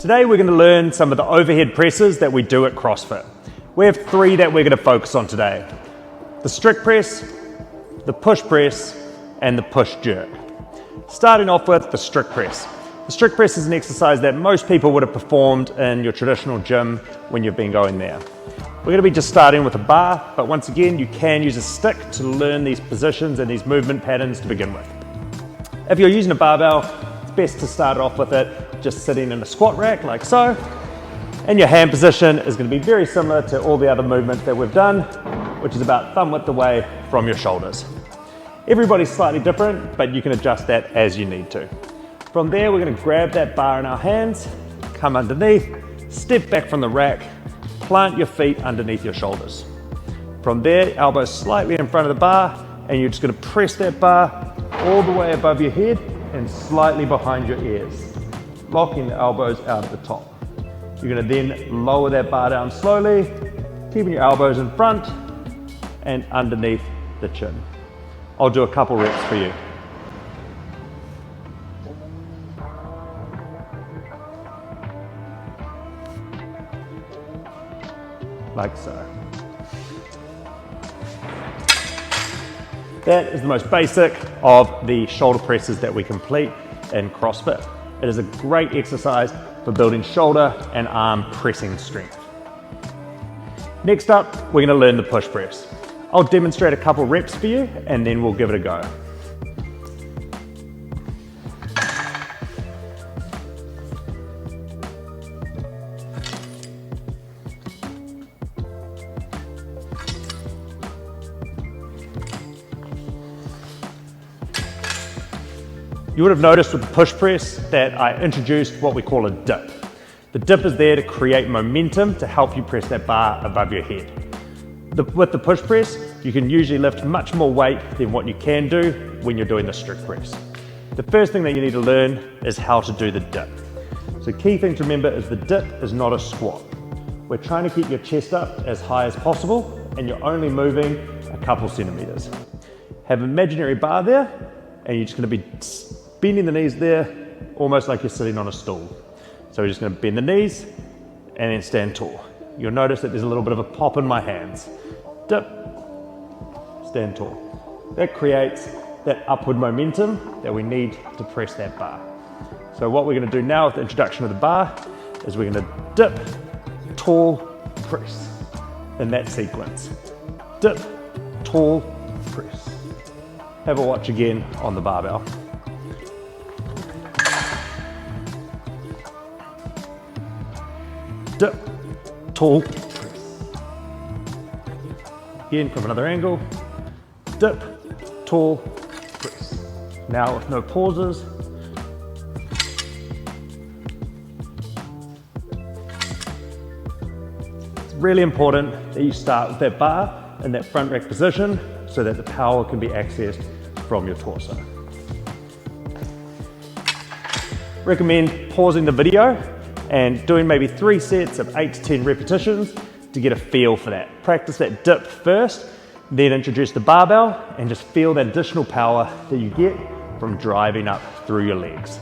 Today we're going to learn some of the overhead presses that we do at CrossFit. We have 3 that we're going to focus on today. The strict press, the push press, and the push jerk. Starting off with the strict press. The strict press is an exercise that most people would have performed in your traditional gym when you've been going there. We're going to be just starting with a bar, but once again you can use a stick to learn these positions and these movement patterns to begin with. If you're using a barbell, it's best to start off with it just sitting in a squat rack like so. And your hand position is going to be very similar to all the other movements that we've done, which is about thumb width away from your shoulders. Everybody's slightly different, but you can adjust that as you need to. From there, we're going to grab that bar in our hands, come underneath, step back from the rack, plant your feet underneath your shoulders. From there, elbows slightly in front of the bar, and you're just going to press that bar all the way above your head and slightly behind your ears, locking the elbows out at the top. You're going to then lower that bar down slowly, keeping your elbows in front and underneath the chin. I'll do a couple reps for you. Like so. That is the most basic of the shoulder presses that we complete in CrossFit. It is a great exercise for building shoulder and arm pressing strength. Next up, we're going to learn the push press. I'll demonstrate a couple reps for you and then we'll give it a go. You would have noticed with the push press that I introduced what we call a dip. The dip is there to create momentum to help you press that bar above your head. With the push press, you can usually lift much more weight than what you can do when you're doing the strict press. The first thing that you need to learn is how to do the dip. So key thing to remember is the dip is not a squat. We're trying to keep your chest up as high as possible and you're only moving a couple centimeters. Have an imaginary bar there and you're just going to be bending the knees there, almost like you're sitting on a stool. So we're just going to bend the knees and then stand tall. You'll notice that there's a little bit of a pop in my hands. Dip, stand tall. That creates that upward momentum that we need to press that bar. So what we're going to do now with the introduction of the bar is we're going to dip, tall, press in that sequence. Dip, tall, press. Have a watch again on the barbell. Dip, tall, press. Again from another angle. Dip, tall, press. Now with no pauses. It's really important that you start with that bar in that front rack position so that the power can be accessed from your torso. Recommend pausing the video and doing maybe 3 sets of 8 to 10 repetitions to get a feel for that. Practice that dip first, then introduce the barbell and just feel that additional power that you get from driving up through your legs.